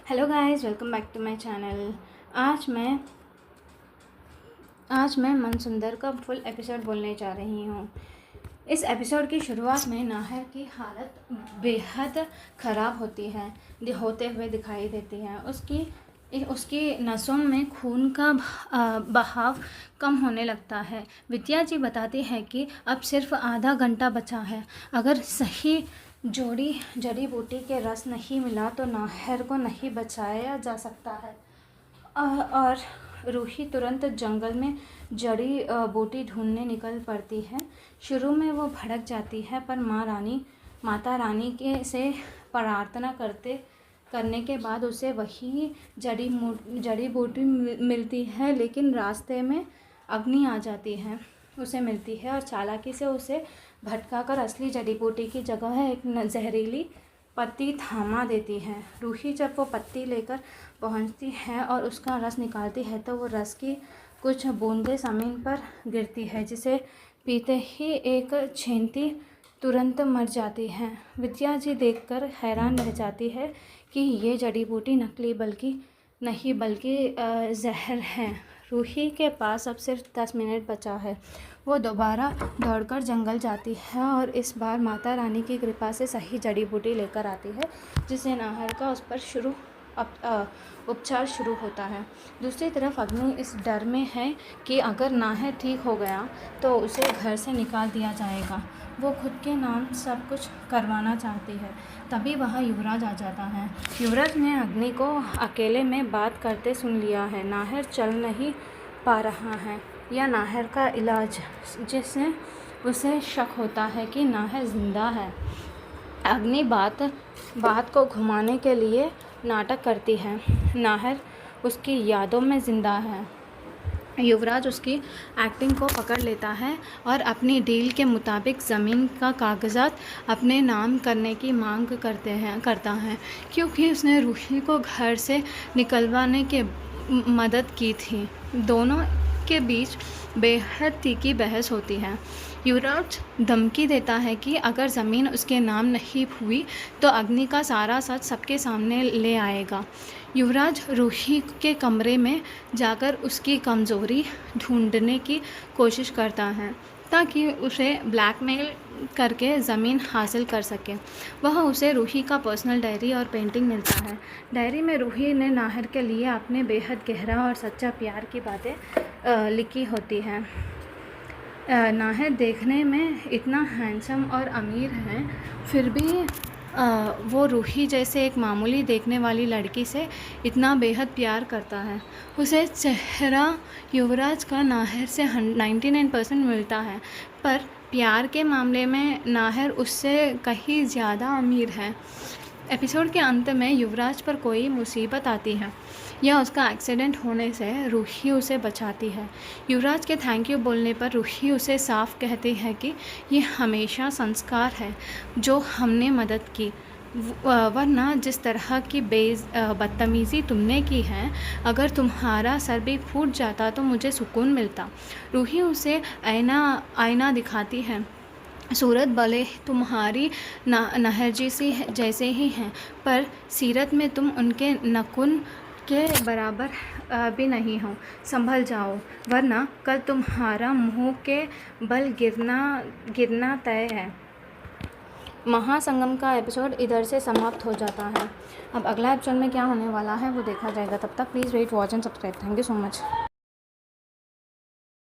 Hello guys, welcome back to my channel. आज मैं मनसुंदर का फुल एपिसोड बोलने जा रही हूँ। इस एपिसोड की शुरुआत में नाहर की हालत बेहद ख़राब होते हुए दिखाई देती है। उसकी नसों में खून का बहाव कम होने लगता है। विद्या जी बताती है कि अब सिर्फ आधा घंटा बचा है। अगर सही जड़ी बूटी के रस नहीं मिला तो नाहर को नहीं बचाया जा सकता है। और रूही तुरंत जंगल में जड़ी बूटी ढूंढने निकल पड़ती है। शुरू में वो भड़क जाती है, पर माता रानी के से प्रार्थना करने के बाद उसे वही जड़ी बूटी मिलती है। लेकिन रास्ते में अग्नि आ जाती है, उसे मिलती है और चालाकी से उसे भटकाकर असली जड़ी बूटी की जगह एक जहरीली पत्ती थामा देती है। रूही जब वो पत्ती लेकर पहुंचती है और उसका रस निकालती है तो वो रस की कुछ बूंदें ज़मीन पर गिरती है, जिसे पीते ही एक छेंती तुरंत मर जाती है। विद्या जी देखकर हैरान रह जाती है कि ये जड़ी बूटी नकली बल्कि जहर है। रूही के पास अब सिर्फ 10 मिनट बचा है। वो दोबारा दौड़कर जंगल जाती है और इस बार माता रानी की कृपा से सही जड़ी बूटी लेकर आती है, जिससे नाहर का उस पर उपचार शुरू होता है। दूसरी तरफ अग्नि इस डर में है कि अगर नाहर ठीक हो गया तो उसे घर से निकाल दिया जाएगा। वो खुद के नाम सब कुछ करवाना चाहती है। तभी वहाँ युवराज आ जाता है। युवराज ने अग्नि को अकेले में बात करते सुन लिया है। नाहर चल नहीं पा रहा है या नाहर का इलाज, जिससे उसे शक होता है कि नाहर जिंदा है। अग्नि बात को घुमाने के लिए नाटक करती है। नाहर उसकी यादों में ज़िंदा है। युवराज उसकी एक्टिंग को पकड़ लेता है और अपनी डील के मुताबिक ज़मीन का कागजात अपने नाम करने की मांग करता है, क्योंकि उसने रूही को घर से निकलवाने के मदद की थी। दोनों के बीच बेहद तीखी बहस होती है। युवराज धमकी देता है कि अगर ज़मीन उसके नाम नहीं हुई तो अग्नि का सारा सच सबके सामने ले आएगा। युवराज रूही के कमरे में जाकर उसकी कमज़ोरी ढूंढने की कोशिश करता है ताकि उसे ब्लैकमेल करके ज़मीन हासिल कर सके। वह उसे रूही का पर्सनल डायरी और पेंटिंग मिलता है। डायरी में रूही ने नाहर के लिए अपने बेहद गहरा और सच्चा प्यार की बातें लिखी होती हैं। नाहर देखने में इतना हैंडसम और अमीर है, फिर भी वो रूही जैसे एक मामूली देखने वाली लड़की से इतना बेहद प्यार करता है। उसे चेहरा युवराज का नाहर से 99% मिलता है, पर प्यार के मामले में नाहर उससे कहीं ज़्यादा अमीर है। एपिसोड के अंत में युवराज पर कोई मुसीबत आती है या उसका एक्सीडेंट होने से रूही उसे बचाती है। युवराज के थैंक यू बोलने पर रूही उसे साफ कहती है कि ये हमेशा संस्कार है जो हमने मदद की, वरना जिस तरह की बदतमीज़ी तुमने की है, अगर तुम्हारा सर भी फूट जाता तो मुझे सुकून मिलता। रूही उसे आईना दिखाती है। सूरत भले तुम्हारी नाहर जैसे ही हैं, पर सीरत में तुम उनके नकुन के बराबर भी नहीं हो। संभल जाओ, वरना कल तुम्हारा मुंह के बल गिरना तय है। महासंगम का एपिसोड इधर से समाप्त हो जाता है। अब अगला एपिसोड में क्या होने वाला है वो देखा जाएगा। तब तक please wait, watch and subscribe. Thank you so much.